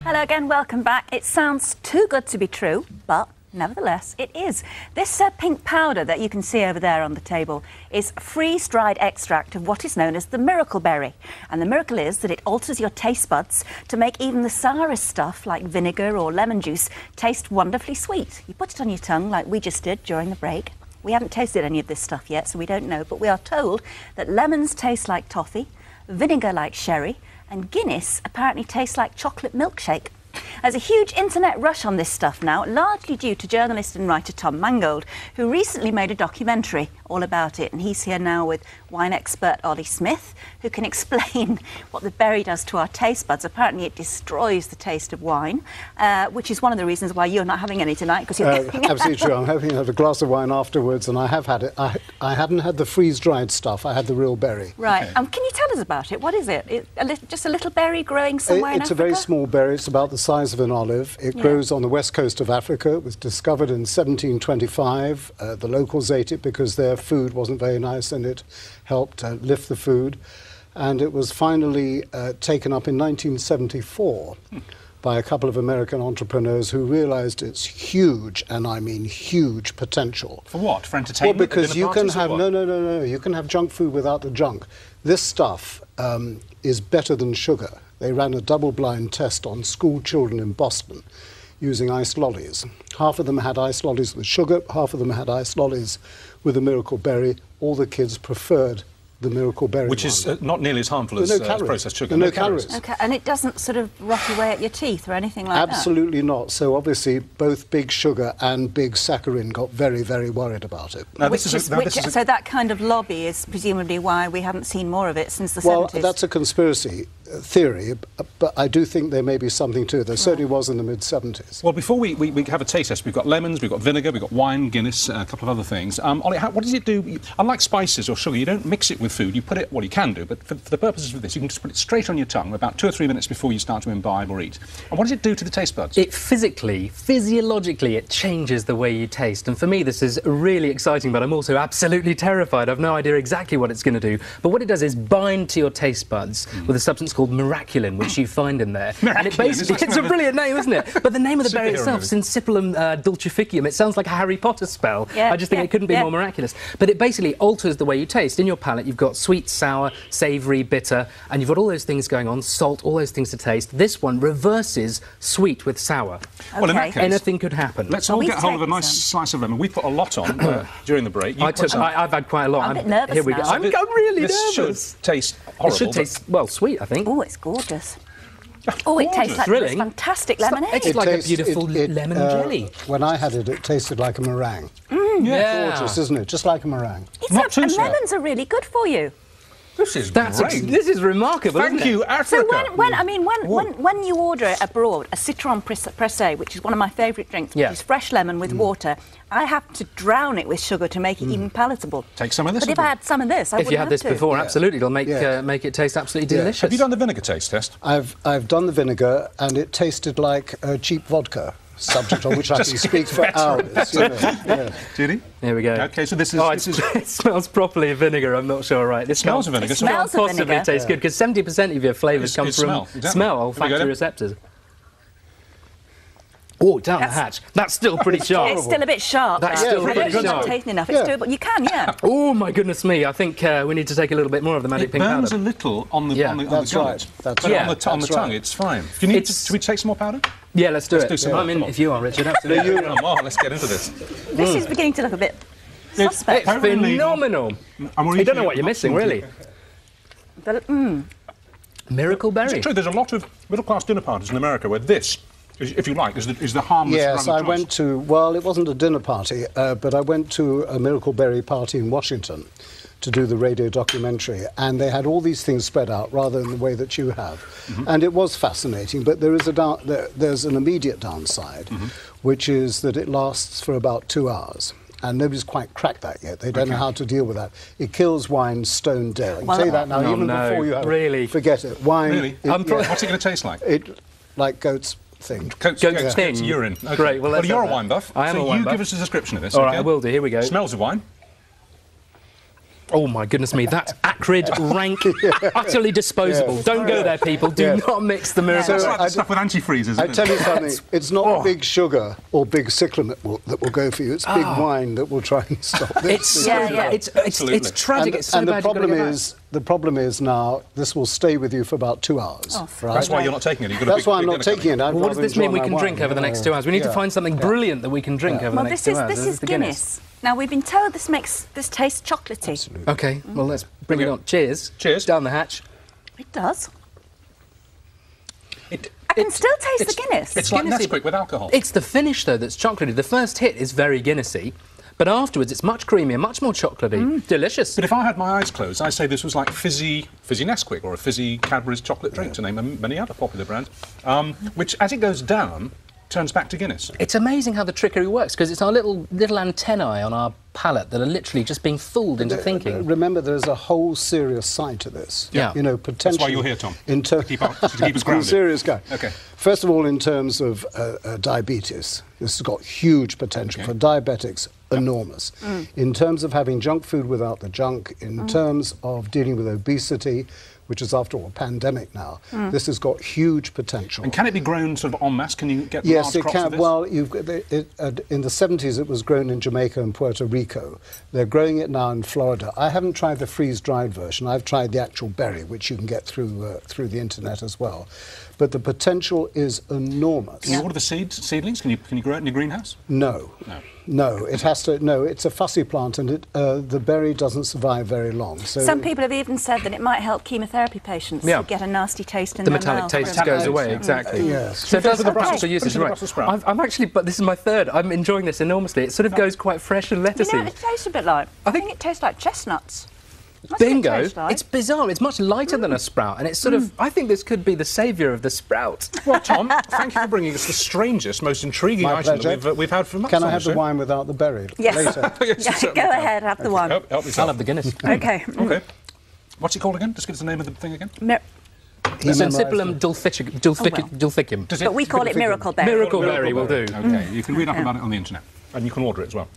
Hello again, welcome back. It sounds too good to be true, but nevertheless it is. This pink powder that you can see over there on the table is freeze-dried extract of what is known as the miracle berry. And the miracle is that it alters your taste buds to make even the sourest stuff like vinegar or lemon juice taste wonderfully sweet. You put it on your tongue like we just did during the break. We haven't tasted any of this stuff yet, so we don't know, but we are told that lemons taste like toffee, vinegar like sherry, and Guinness apparently tastes like chocolate milkshake. There's a huge internet rush on this stuff now, largely due to journalist and writer Tom Mangold, who recently made a documentary all about it. And he's here now with wine expert Ollie Smith, who can explain what the berry does to our taste buds. Apparently it destroys the taste of wine, which is one of the reasons why you're not having any tonight. Because you're absolutely true. I'm hoping to have a glass of wine afterwards, and I have had it. I hadn't had the freeze-dried stuff. I had the real berry. Right. Okay. Can you tell us about it? What is it? Just a little berry growing somewhere in Africa? It's a very small berry. It's about the size of an olive. It grows on the west coast of Africa. It was discovered in 1725. The locals ate it because their food wasn't very nice, and it helped lift the food. And it was finally taken up in 1974 by a couple of American entrepreneurs who realised its huge, and I mean huge, potential. For what? For entertainment? Well, because you can have no. You can have junk food without the junk. This stuff is better than sugar. They ran a double-blind test on school children in Boston using ice lollies. Half of them had ice lollies with sugar, half of them had ice lollies with the miracle berry. All the kids preferred the miracle berry Which is not nearly as harmful as processed sugar. No calories. Okay, and it doesn't sort of rot away at your teeth or anything like that? Absolutely not. So obviously both big sugar and big saccharin got very, very worried about it. Now, so that kind of lobby is presumably why we haven't seen more of it since the 70s? Well, that's a conspiracy theory, but I do think there may be something to it. There certainly was in the mid-70s. Well, before we have a taste test, we've got lemons, we've got vinegar, we've got wine, Guinness, a couple of other things. Ollie, what does it do? Unlike spices or sugar, you don't mix it with food. You put it, well, you can do, but for the purposes of this, you can just put it straight on your tongue about 2 or 3 minutes before you start to imbibe or eat. And what does it do to the taste buds? It physiologically, it changes the way you taste. And for me, this is really exciting, but I'm also absolutely terrified. I've no idea exactly what it's going to do. But what it does is bind to your taste buds with a substance called miraculin, which you find in there. Miraculin, and it basically, it's a brilliant name, isn't it? But the name of the berry itself, Syncypillum dulcificium, it sounds like a Harry Potter spell. I just think it couldn't be more miraculous. But it basically alters the way you taste. In your palate, you've got sweet, sour, savoury, bitter, and you've got all those things going on, salt, all those things to taste. This one reverses sweet with sour. Okay. Well, in that case, anything could happen. Let's all get hold of a nice slice of lemon. We put a lot on during the break. I've had quite a lot. I'm a bit nervous Here we go. now. I'm really this nervous. Should taste horrible. It should taste, well, sweet, I think. Oh, it's gorgeous. Oh, it tastes like this fantastic lemonade. It's like a beautiful lemon jelly. When I had it, it tasted like a meringue. Gorgeous, isn't it? Just like a meringue. And lemons are really good for you. This is great. This is remarkable. Thank you, Africa. So when you order abroad a citron pressé, which is one of my favourite drinks, which is fresh lemon with water, I have to drown it with sugar to make it even palatable. Take some of this. But if I had some of this, I wouldn't have to. If you had this before, absolutely, it'll make it taste absolutely delicious. Have you done the vinegar taste test? I've done the vinegar, and it tasted like cheap vodka. Subject on which I can speak for hours. Judy? Here we go. Okay, so this is... it smells properly of vinegar, I'm not sure, right? This smells of vinegar. It smells of possibly vinegar. Taste good, because 70% of your flavours come from smell, olfactory receptors. Oh, down the hatch. That's still pretty sharp. It's still a bit sharp. That's still pretty sharp. I'm not tasting enough. It's doable. You can, Oh, my goodness me. I think we need to take a little bit more of the magic pink powder. It burns a little on the gullet. That's right. But on the tongue, it's fine. Should we take some more powder? Yeah, let's do it. Do some I'm in if you are, Richard. Absolutely. Come on, let's get into this. This is beginning to look a bit suspect. It's phenomenal. You don't know what you're missing, really. Miracle berry. It's true, there's a lot of middle-class dinner parties in America where this, if you like, is the harmless drug of choice. Yes, I went to, well, it wasn't a dinner party, but I went to a miracle berry party in Washington to do the radio documentary, and they had all these things spread out rather than the way that you have. And it was fascinating, but there is there's an immediate downside, which is that it lasts for about 2 hours. And nobody's quite cracked that yet. They don't know how to deal with that. It kills wine stone dead. I can tell you that now, even before you have it. Forget it. Wine... Really? What's it going to taste like? Like goat's thing. Goat's urine. Okay. Great. Well, you're a wine buff. I am a wine buff. So you give us a description of this. All right, I will do. Here we go. Smells of wine. Oh my goodness me, that's acrid, rank, utterly disposable. Don't go there, people. Do not mix the miracle. That's like the stuff with antifreeze, isn't it? I tell you something, it's not big sugar or big cyclamen that will go for you. It's big wine that will try and stop this. It's tragic. It's so and the bad. problem is now this will stay with you for about 2 hours. Right? That's why you're not taking it. You've got That's why I'm not taking it. Well, what does this mean we can drink over the next 2 hours? We need to find something brilliant that we can drink over the next 2 hours. This is Guinness. Now, we've been told this makes this taste chocolatey. Absolutely. OK, well, let's bring it on. Cheers. Cheers. Down the hatch. It does. I can still taste the Guinness. It's like Nesquik with alcohol. It's the finish, though, that's chocolatey. The first hit is very Guinnessy, but afterwards it's much creamier, much more chocolatey. Delicious. But if I had my eyes closed, I'd say this was like fizzy Nesquik or a fizzy Cadbury's chocolate drink, to name many other popular brands, which, as it goes down, turns back to Guinness. It's amazing how the trickery works, because it's our little antennae on our palate that are literally just being fooled into thinking. Remember, there's a whole serious side to this. Yeah. You know, potentially... That's why you're here, Tom, to keep us grounded. Serious guy. OK. First of all, in terms of diabetes, this has got huge potential. For diabetics, enormous. In terms of having junk food without the junk, in terms of dealing with obesity, which is, after all, a pandemic now, this has got huge potential. And can it be grown sort of en masse? Can you get Yes, large it crops can. of this? Well, in the 70s, it was grown in Jamaica and Puerto Rico. They're growing it now in Florida. I haven't tried the freeze-dried version. I've tried the actual berry, which you can get through the internet as well. But the potential is enormous. Can you order the seedlings? Can you grow it in your greenhouse? No. No, it has to. No, it's a fussy plant, and the berry doesn't survive very long. So some people have even said that it might help chemotherapy patients who get a nasty taste in their mouth. The metallic taste goes away, exactly. Yes. So there's the Brussels usage, right? I'm actually, but this is my third. I'm enjoying this enormously. It sort of goes quite fresh and lettucey. You know what it tastes a bit like? I think it tastes like chestnuts. That's Bingo! what it tastes like. It's bizarre. It's much lighter than a sprout, and it's sort of. I think this could be the saviour of the sprout. Well, Tom, thank you for bringing us the strangest, most intriguing item that we've had for months. Can I have the wine without the berry later? Yes, go ahead, have the wine. Help yourself. I'll have the Guinness. OK. OK. What's it called again? Just give us the name of the thing again. Syncypillum dulficum. But we call it miracle berry. Miracle berry will do. OK, you can read up about it on the internet, and you can order it as well.